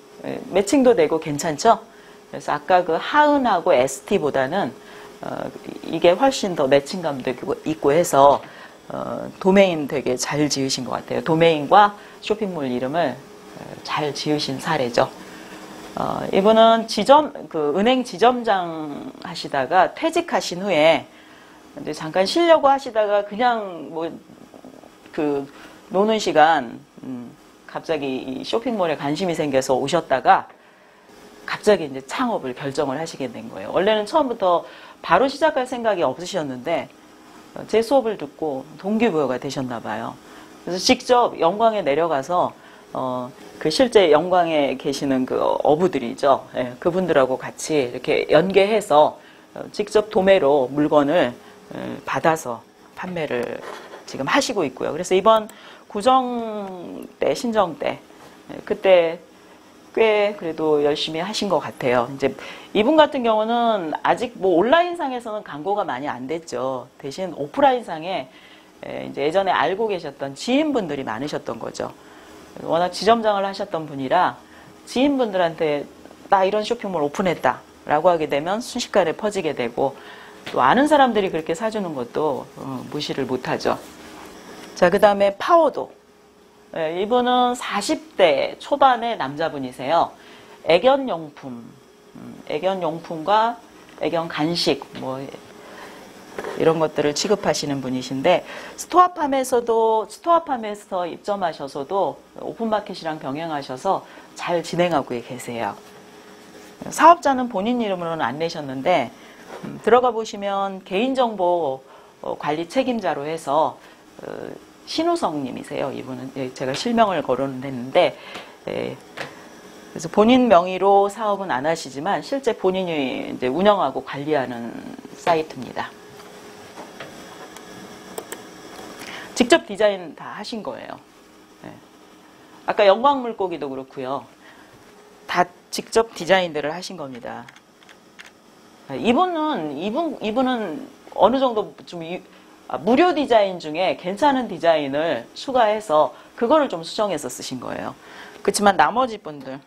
매칭도 되고 괜찮죠? 그래서 아까 그 하은하고 ST보다는 이게 훨씬 더 매칭감도 있고 해서 도메인 되게 잘 지으신 것 같아요. 도메인과 쇼핑몰 이름을 잘 지으신 사례죠. 이분은 은행 지점장 하시다가 퇴직하신 후에 이제 잠깐 쉬려고 하시다가 그냥 노는 시간 갑자기 이 쇼핑몰에 관심이 생겨서 오셨다가 갑자기 이제 창업을 결정을 하시게 된 거예요. 원래는 처음부터 바로 시작할 생각이 없으셨는데 제 수업을 듣고 동기부여가 되셨나 봐요. 그래서 직접 영광에 내려가서 그 실제 영광에 계시는 그 어부들이죠. 예, 그분들하고 같이 이렇게 연계해서 직접 도매로 물건을 받아서 판매를 지금 하시고 있고요. 그래서 이번 구정 때, 신정 때, 그때 꽤 그래도 열심히 하신 것 같아요. 이제 이분 같은 경우는 아직 뭐 온라인상에서는 광고가 많이 안 됐죠. 대신 오프라인상에 이제 예전에 알고 계셨던 지인분들이 많으셨던 거죠. 워낙 지점장을 하셨던 분이라 지인분들한테 나 이런 쇼핑몰 오픈했다 라고 하게 되면 순식간에 퍼지게 되고 또 아는 사람들이 그렇게 사주는 것도 무시를 못하죠. 자, 그 다음에 파워도. 이분은 40대 초반의 남자분이세요. 애견용품과 애견 간식 뭐 이런 것들을 취급하시는 분이신데 스토어팜에서 입점하셔서도 오픈마켓이랑 병행하셔서 잘 진행하고 계세요. 사업자는 본인 이름으로는 안 내셨는데 들어가 보시면 개인정보 관리 책임자로 해서 신우성 님이세요. 이분은 제가 실명을 거론했는데 그래서 본인 명의로 사업은 안 하시지만 실제 본인이 이제 운영하고 관리하는 사이트입니다. 직접 디자인 다 하신 거예요. 아까 영광물고기도 그렇고요. 다 직접 디자인들을 하신 겁니다. 이분은 어느 정도 좀 무료 디자인 중에 괜찮은 디자인을 추가해서 그거를 좀 수정해서 쓰신 거예요. 그렇지만 나머지 분들,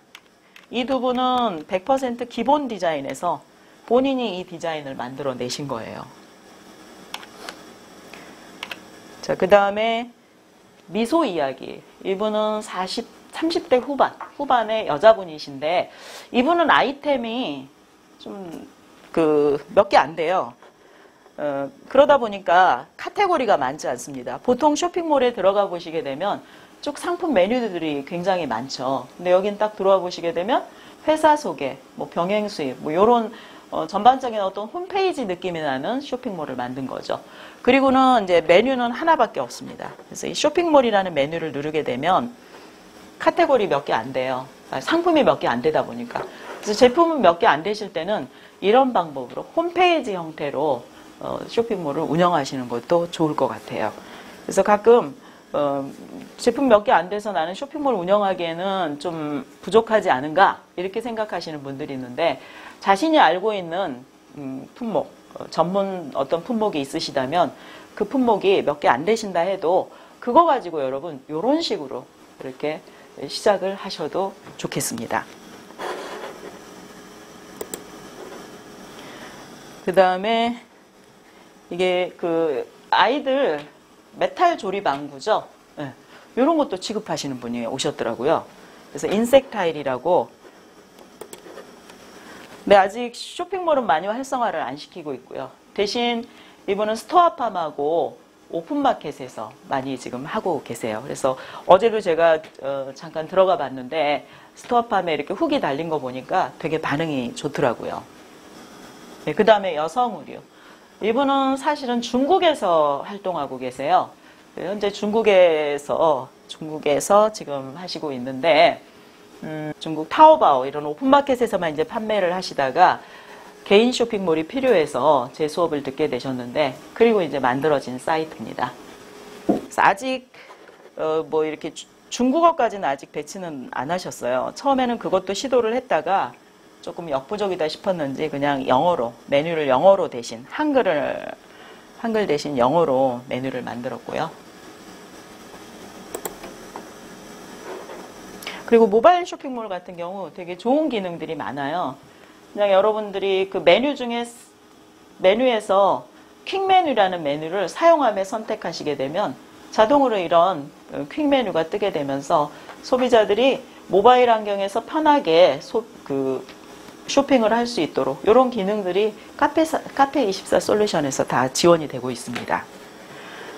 이 두 분은 100% 기본 디자인에서 본인이 이 디자인을 만들어 내신 거예요. 자, 그 다음에 미소 이야기. 이분은 30대 후반의 여자분이신데 이분은 아이템이 좀 몇 개 안 돼요. 그러다 보니까 카테고리가 많지 않습니다. 보통 쇼핑몰에 들어가 보시게 되면 쭉 상품 메뉴들이 굉장히 많죠. 근데 여긴 딱 들어와 보시게 되면 회사 소개, 뭐 병행 수입, 뭐 요런 전반적인 어떤 홈페이지 느낌이 나는 쇼핑몰을 만든 거죠. 그리고는 이제 메뉴는 하나밖에 없습니다. 그래서 이 쇼핑몰이라는 메뉴를 누르게 되면 카테고리 몇 개 안 돼요. 상품이 몇 개 안 되다 보니까. 그래서 제품은 몇 개 안 되실 때는 이런 방법으로 홈페이지 형태로 쇼핑몰을 운영하시는 것도 좋을 것 같아요. 그래서 가끔 제품 몇 개 안 돼서 나는 쇼핑몰 운영하기에는 좀 부족하지 않은가 이렇게 생각하시는 분들이 있는데 자신이 알고 있는 품목, 전문 어떤 품목이 있으시다면 그 품목이 몇 개 안 되신다 해도 그거 가지고 여러분 이런 식으로 이렇게 시작을 하셔도 좋겠습니다. 그 다음에 이게 아이들 메탈 조립 안구죠. 네. 이런 것도 취급하시는 분이 오셨더라고요. 그래서 인섹타일이라고. 근데 아직 쇼핑몰은 많이 활성화를 안 시키고 있고요. 대신 이분은 스토어팜하고 오픈마켓에서 많이 지금 하고 계세요. 그래서 어제도 제가 잠깐 들어가 봤는데 스토어팜에 이렇게 후기 달린 거 보니까 되게 반응이 좋더라고요. 네, 그 다음에 여성 의류. 이분은 사실은 중국에서 활동하고 계세요. 현재 중국에서 지금 하시고 있는데 중국 타오바오 이런 오픈마켓에서만 이제 판매를 하시다가 개인 쇼핑몰이 필요해서 제 수업을 듣게 되셨는데 그리고 이제 만들어진 사이트입니다. 그래서 아직 뭐 이렇게 중국어까지는 아직 배치는 안 하셨어요. 처음에는 그것도 시도를 했다가 조금 역부족이다 싶었는지 그냥 영어로 메뉴를 영어로 대신 한글 대신 영어로 메뉴를 만들었고요. 그리고 모바일 쇼핑몰 같은 경우 되게 좋은 기능들이 많아요. 그냥 여러분들이 그 메뉴에서 퀵 메뉴라는 메뉴를 사용하며 선택하시게 되면 자동으로 이런 퀵 메뉴가 뜨게 되면서 소비자들이 모바일 환경에서 편하게 쇼핑을 할 수 있도록 이런 기능들이 카페24 솔루션에서 다 지원이 되고 있습니다.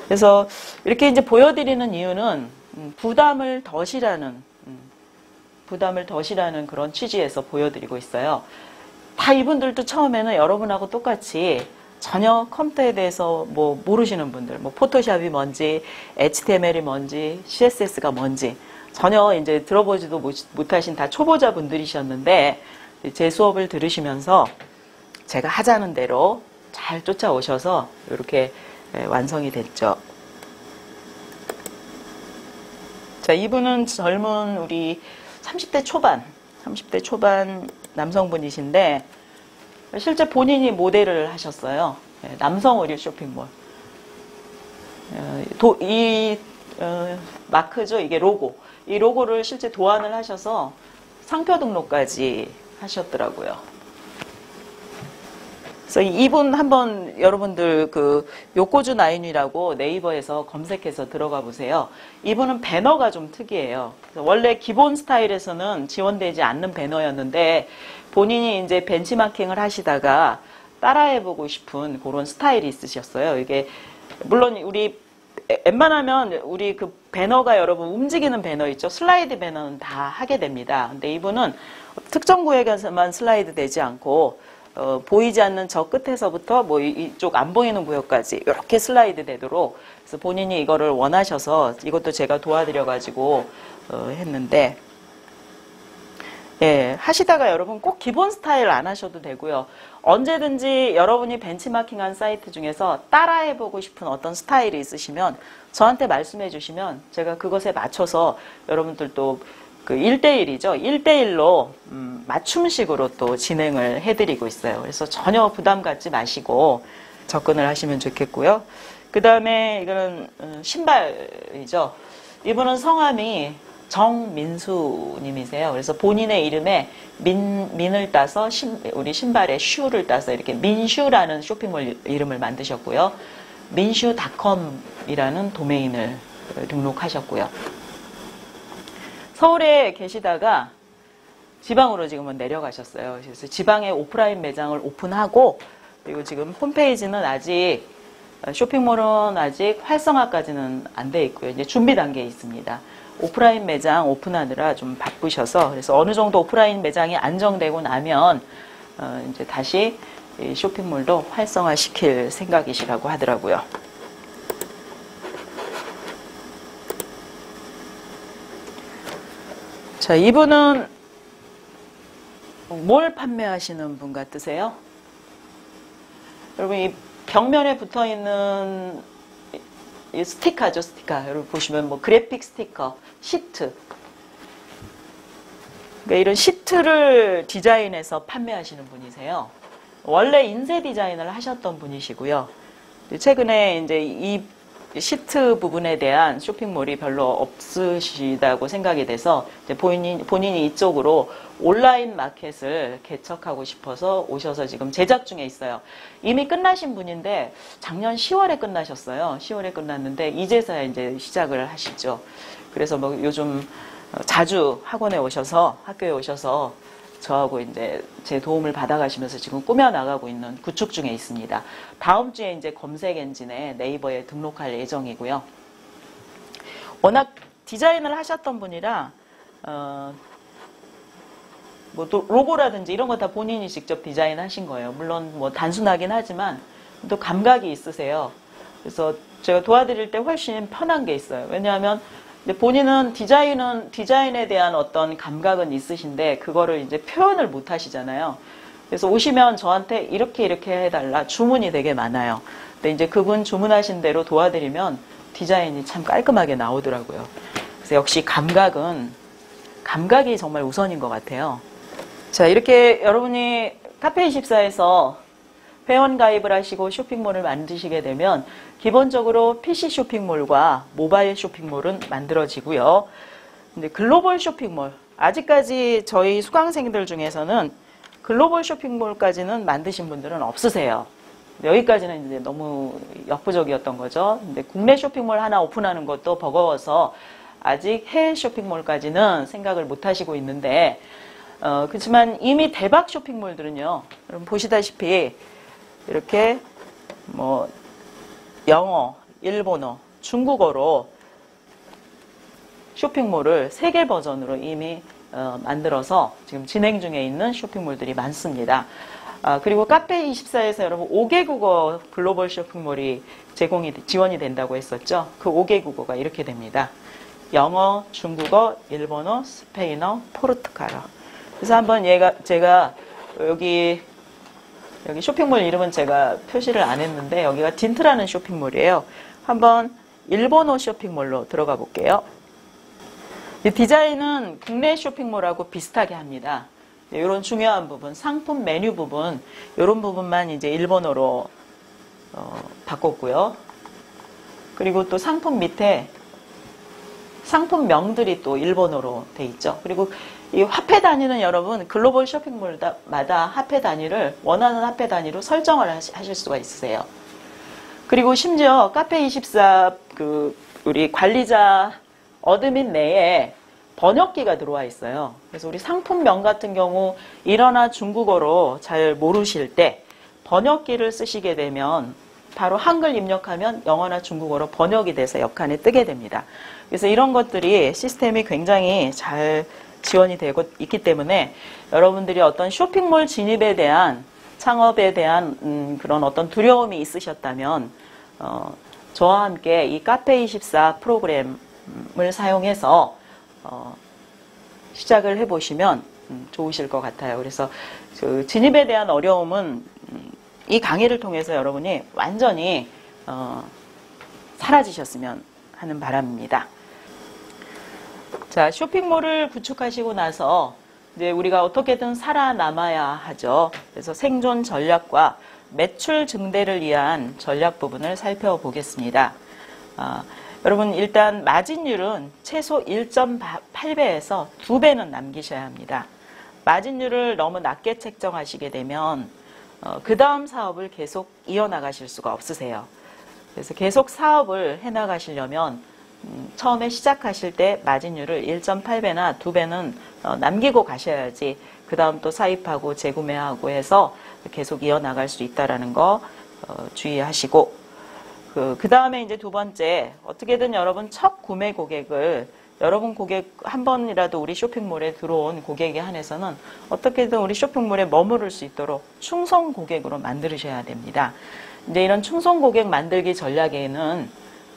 그래서 이렇게 이제 보여드리는 이유는 부담을 덜이라는 그런 취지에서 보여드리고 있어요. 다 이분들도 처음에는 여러분하고 똑같이 전혀 컴퓨터에 대해서 뭐 모르시는 분들, 뭐 포토샵이 뭔지, HTML이 뭔지, CSS가 뭔지 전혀 이제 들어보지도 못하신 다 초보자 분들이셨는데 제 수업을 들으시면서 제가 하자는 대로 잘 쫓아오셔서 이렇게 완성이 됐죠. 자, 이분은 젊은 우리 30대 초반 남성분이신데 실제 본인이 모델을 하셨어요. 남성 의류 쇼핑몰. 이 마크죠. 이게 로고. 이 로고를 실제 도안을 하셔서 상표 등록까지 하셨더라고요. 그래서 이분 한번 여러분들 그 요코주 나인이라고 네이버에서 검색해서 들어가 보세요. 이분은 배너가 좀 특이해요. 원래 기본 스타일에서는 지원되지 않는 배너였는데 본인이 이제 벤치마킹을 하시다가 따라해보고 싶은 그런 스타일이 있으셨어요. 이게 물론 우리 웬만하면 우리 그 배너가 여러분 움직이는 배너 있죠. 슬라이드 배너는 다 하게 됩니다. 근데 이분은 특정 구역에서만 슬라이드 되지 않고 보이지 않는 저 끝에서부터 뭐 이쪽 안 보이는 구역까지 이렇게 슬라이드 되도록 그래서 본인이 이거를 원하셔서 이것도 제가 도와드려가지고 했는데 예, 하시다가 여러분 꼭 기본 스타일 안 하셔도 되고요. 언제든지 여러분이 벤치마킹한 사이트 중에서 따라해보고 싶은 어떤 스타일이 있으시면 저한테 말씀해 주시면 제가 그것에 맞춰서 여러분들도 그 1대1이죠. 1대1로 맞춤식으로 또 진행을 해드리고 있어요. 그래서 전혀 부담 갖지 마시고 접근을 하시면 좋겠고요. 그 다음에 이거는 신발이죠. 이분은 성함이 정민수님이세요. 그래서 본인의 이름에 민을 따서 우리 신발에 슈를 따서 이렇게 민슈라는 쇼핑몰 이름을 만드셨고요. 민슈닷컴이라는 도메인을 등록하셨고요. 서울에 계시다가 지방으로 지금은 내려가셨어요. 그래서 지방에 오프라인 매장을 오픈하고 그리고 지금 홈페이지는 아직 쇼핑몰은 아직 활성화까지는 안 돼 있고요. 이제 준비 단계에 있습니다. 오프라인 매장 오픈하느라 좀 바쁘셔서 그래서 어느 정도 오프라인 매장이 안정되고 나면 이제 다시 이 쇼핑몰도 활성화시킬 생각이시라고 하더라고요. 자, 이분은 뭘 판매하시는 분 같으세요? 여러분 이 벽면에 붙어 있는 이 스티커죠, 스티커. 여러분 보시면 뭐 그래픽 스티커, 시트. 그러니까 이런 시트를 디자인해서 판매하시는 분이세요. 원래 인쇄 디자인을 하셨던 분이시고요. 최근에 이제 이 시트 부분에 대한 쇼핑몰이 별로 없으시다고 생각이 돼서 이제 본인이 이쪽으로 온라인 마켓을 개척하고 싶어서 오셔서 지금 제작 중에 있어요. 이미 끝나신 분인데 작년 10월에 끝나셨어요. 10월에 끝났는데 이제서야 이제 시작을 하시죠. 그래서 뭐 요즘 자주 학원에 오셔서 학교에 오셔서 저하고 이제 제 도움을 받아가시면서 지금 꾸며나가고 있는 구축 중에 있습니다. 다음 주에 이제 검색 엔진에 네이버에 등록할 예정이고요. 워낙 디자인을 하셨던 분이라, 뭐 또 로고라든지 이런 거 다 본인이 직접 디자인하신 거예요. 물론 뭐 단순하긴 하지만 또 감각이 있으세요. 그래서 제가 도와드릴 때 훨씬 편한 게 있어요. 왜냐하면 본인은 디자인에 대한 어떤 감각은 있으신데 그거를 이제 표현을 못 하시잖아요. 그래서 오시면 저한테 이렇게 해달라 주문이 되게 많아요. 근데 이제 그분 주문하신 대로 도와드리면 디자인이 참 깔끔하게 나오더라고요. 그래서 역시 감각이 정말 우선인 것 같아요. 자, 이렇게 여러분이 카페24에서 회원 가입을 하시고 쇼핑몰을 만드시게 되면 기본적으로 PC 쇼핑몰과 모바일 쇼핑몰은 만들어지고요. 근데 글로벌 쇼핑몰, 아직까지 저희 수강생들 중에서는 글로벌 쇼핑몰까지는 만드신 분들은 없으세요. 여기까지는 이제 너무 역부족이었던 거죠. 근데 국내 쇼핑몰 하나 오픈하는 것도 버거워서 아직 해외 쇼핑몰까지는 생각을 못 하시고 있는데, 그렇지만 이미 대박 쇼핑몰들은요, 여러분 보시다시피 이렇게 뭐 영어, 일본어, 중국어로 쇼핑몰을 세계 버전으로 이미 만들어서 지금 진행 중에 있는 쇼핑몰들이 많습니다. 그리고 카페24에서 여러분 5개국어 글로벌 쇼핑몰이 지원이 된다고 했었죠. 그 5개국어가 이렇게 됩니다. 영어, 중국어, 일본어, 스페인어, 포르투갈어. 그래서 한번 제가 여기 여기 쇼핑몰 이름은 제가 표시를 안 했는데 여기가 딘트라는 쇼핑몰이에요. 한번 일본어 쇼핑몰로 들어가 볼게요. 이 디자인은 국내 쇼핑몰하고 비슷하게 합니다. 이런 중요한 부분, 상품 메뉴 부분, 이런 부분만 이제 일본어로 바꿨고요. 그리고 또 상품 밑에 상품명들이 또 일본어로 돼 있죠. 그리고 이 화폐 단위는 여러분 글로벌 쇼핑몰마다 화폐 단위를 원하는 화폐 단위로 설정을 하실 수가 있으세요. 그리고 심지어 카페24 우리 관리자 어드민 내에 번역기가 들어와 있어요. 그래서 우리 상품명 같은 경우 일어나 중국어로 잘 모르실 때 번역기를 쓰시게 되면 바로 한글 입력하면 영어나 중국어로 번역이 돼서 옆칸에 뜨게 됩니다. 그래서 이런 것들이 시스템이 굉장히 잘 지원이 되고 있기 때문에 여러분들이 어떤 쇼핑몰 진입에 대한 창업에 대한 그런 어떤 두려움이 있으셨다면 저와 함께 이 카페24 프로그램을 사용해서 시작을 해보시면 좋으실 것 같아요. 그래서 그 진입에 대한 어려움은 이 강의를 통해서 여러분이 완전히 사라지셨으면 하는 바람입니다. 자, 쇼핑몰을 구축하시고 나서 이제 우리가 어떻게든 살아남아야 하죠. 그래서 생존 전략과 매출 증대를 위한 전략 부분을 살펴보겠습니다. 여러분 일단 마진율은 최소 1.8배에서 2배는 남기셔야 합니다. 마진율을 너무 낮게 책정하시게 되면 그 다음 사업을 계속 이어나가실 수가 없으세요. 그래서 계속 사업을 해나가시려면 처음에 시작하실 때 마진율을 1.8배나 2배는 남기고 가셔야지 그 다음 또 사입하고 재구매하고 해서 계속 이어나갈 수 있다는 거 주의하시고 그 다음에 이제 두 번째 어떻게든 여러분 첫 구매 고객을 여러분 고객 한 번이라도 우리 쇼핑몰에 들어온 고객에 한해서는 어떻게든 우리 쇼핑몰에 머무를 수 있도록 충성 고객으로 만드셔야 됩니다. 이제 이런 충성 고객 만들기 전략에는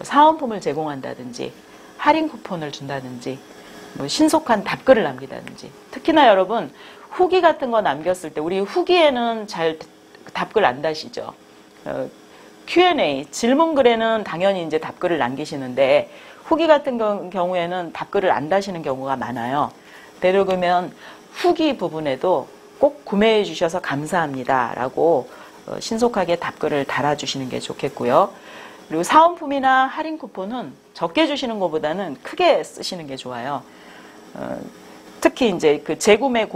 사은품을 제공한다든지 할인 쿠폰을 준다든지 뭐 신속한 답글을 남기다든지 특히나 여러분 후기 같은 거 남겼을 때 우리 후기에는 잘 답글 안 다시죠. Q&A 질문글에는 당연히 이제 답글을 남기시는데 후기 같은 경우에는 답글을 안 다시는 경우가 많아요. 되도록이면 후기 부분에도 꼭 구매해 주셔서 감사합니다 라고 신속하게 답글을 달아주시는 게 좋겠고요. 그리고 사은품이나 할인 쿠폰은 적게 주시는 것보다는 크게 쓰시는 게 좋아요. 특히 이제 그 재구매를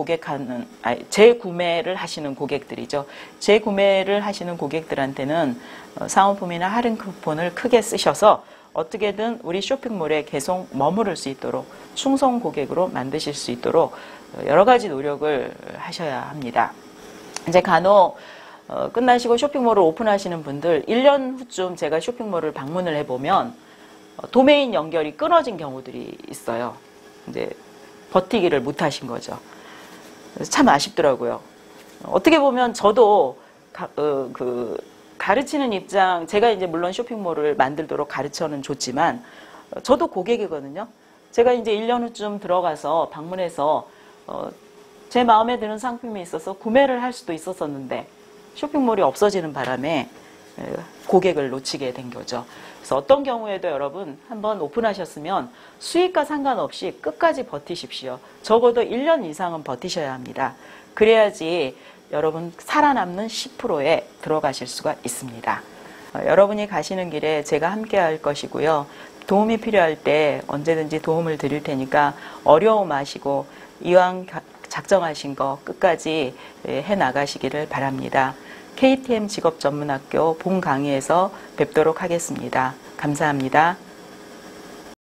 하시는 고객들이죠. 재구매를 하시는 고객들한테는 사은품이나 할인 쿠폰을 크게 쓰셔서 어떻게든 우리 쇼핑몰에 계속 머무를 수 있도록 충성 고객으로 만드실 수 있도록 여러 가지 노력을 하셔야 합니다. 이제 간혹 끝나시고 쇼핑몰을 오픈하시는 분들 1년 후쯤 제가 쇼핑몰을 방문을 해보면 도메인 연결이 끊어진 경우들이 있어요. 이제 버티기를 못하신 거죠. 그래서 참 아쉽더라고요. 어떻게 보면 저도 가르치는 입장, 제가 이제 물론 쇼핑몰을 만들도록 가르쳐는 줬지만 저도 고객이거든요. 제가 이제 1년 후쯤 들어가서 방문해서 제 마음에 드는 상품이 있어서 구매를 할 수도 있었었는데 쇼핑몰이 없어지는 바람에 고객을 놓치게 된 거죠. 그래서 어떤 경우에도 여러분 한번 오픈하셨으면 수익과 상관없이 끝까지 버티십시오. 적어도 1년 이상은 버티셔야 합니다. 그래야지 여러분 살아남는 10%에 들어가실 수가 있습니다. 여러분이 가시는 길에 제가 함께 할 것이고요. 도움이 필요할 때 언제든지 도움을 드릴 테니까 어려움 마시고 이왕 작정하신 거 끝까지 해나가시기를 바랍니다. KTM 직업전문학교 본 강의에서 뵙도록 하겠습니다. 감사합니다.